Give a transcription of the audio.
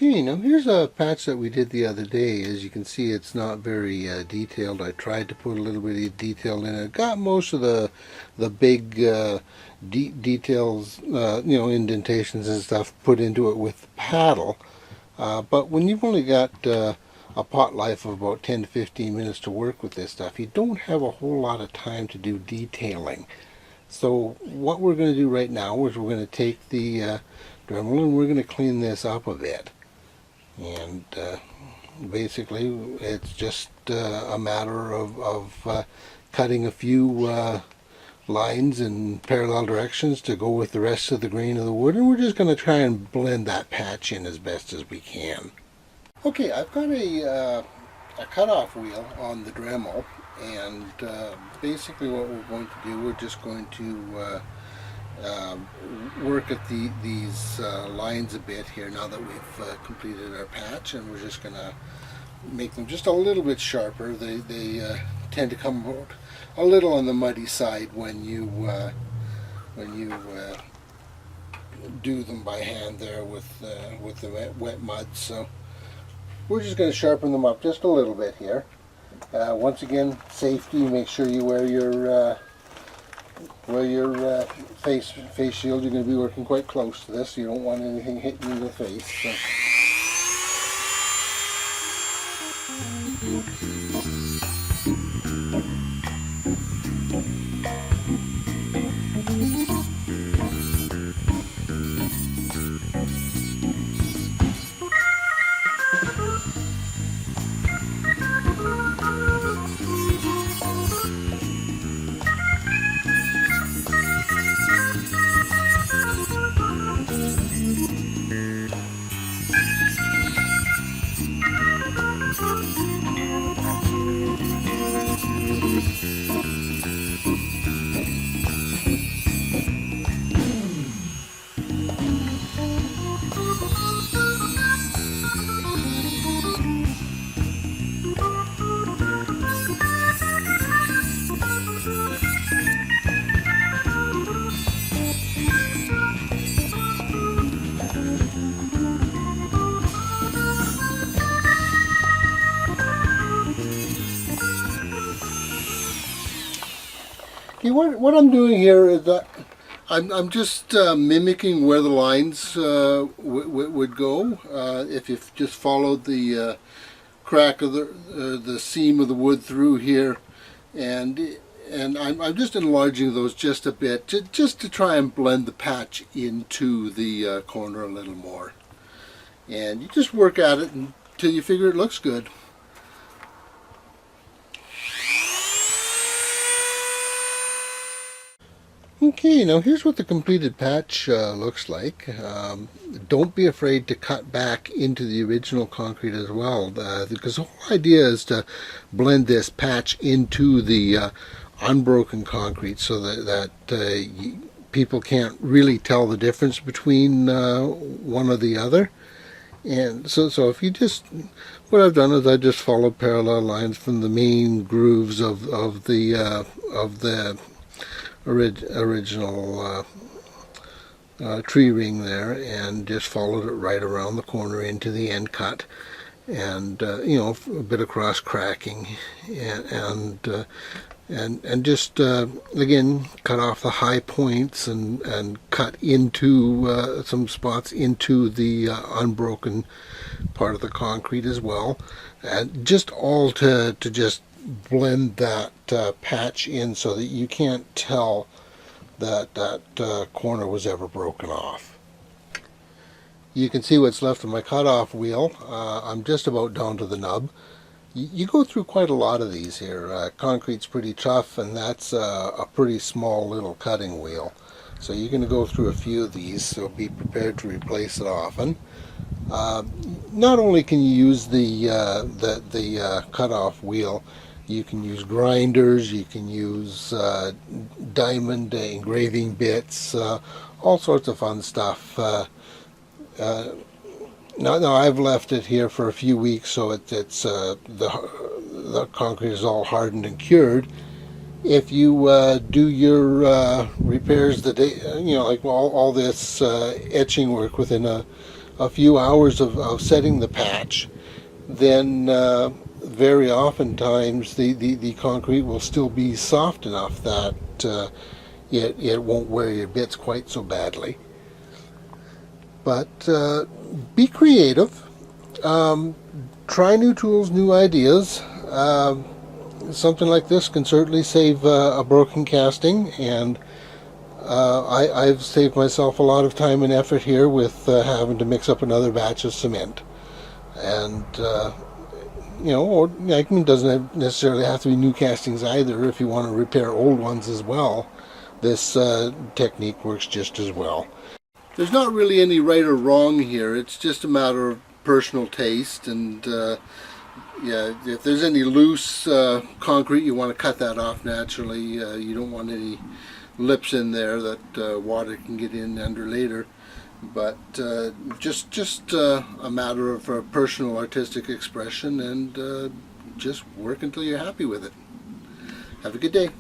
Okay, now here's a patch that we did the other day. As you can see, it's not very detailed. I tried to put a little bit of detail in it. Got most of the big details, indentations and stuff put into it with the paddle. But when you've only got a pot life of about 10 to 15 minutes to work with this stuff, you don't have a whole lot of time to do detailing. So what we're going to do right now is we're going to take the Dremel and we're going to clean this up a bit. And basically it's just a matter of cutting a few lines in parallel directions to go with the rest of the grain of the wood, and we're just going to try and blend that patch in as best as we can. Okay, I've got a cutoff wheel on the Dremel, and basically what we're going to do, we're just going to work at these lines a bit here now that we've completed our patch, and we're just going to make them just a little bit sharper. They tend to come out a little on the muddy side when you do them by hand there with the wet mud. So we're just going to sharpen them up just a little bit here. Once again, safety. Make sure you wear your face shield. You're going to be working quite close to this, so you don't want anything hitting you in the face. So. Okay, what I'm doing here is that I'm just mimicking where the lines would go. If you've just followed the crack of the seam of the wood through here, and I'm just enlarging those just a bit, just to try and blend the patch into the corner a little more. And you just work at it until you figure it looks good. Okay, now here's what the completed patch looks like. Don't be afraid to cut back into the original concrete as well, because the whole idea is to blend this patch into the unbroken concrete so that people can't really tell the difference between one or the other. And so if you just, what I've done is I just followed parallel lines from the main grooves of the original tree ring there, and just followed it right around the corner into the end cut, and a bit of cross cracking, and just again cut off the high points and cut into some spots into the unbroken part of the concrete as well, and just all to just blend that patch in so that you can't tell that corner was ever broken off. You can see what's left of my cutoff wheel. I'm just about down to the nub. You go through quite a lot of these here. Concrete's pretty tough, and that's a pretty small little cutting wheel. So you're going to go through a few of these, so be prepared to replace it often. Not only can you use the cutoff wheel, you can use grinders, you can use diamond engraving bits, all sorts of fun stuff. Now I've left it here for a few weeks, so it's the concrete is all hardened and cured. If you do your repairs the day, like all this etching work within a a few hours of setting the patch, then very oftentimes the concrete will still be soft enough that it won't wear your bits quite so badly. But be creative. Try new tools, new ideas. Something like this can certainly save a broken casting, and I've saved myself a lot of time and effort here with having to mix up another batch of cement. And or it doesn't necessarily have to be new castings either. If you want to repair old ones as well, this technique works just as well. There's not really any right or wrong here. It's just a matter of personal taste, and if there's any loose concrete, you want to cut that off naturally. You don't want any lips in there that water can get in under later. But just a matter of personal artistic expression, and just work until you're happy with it. Have a good day.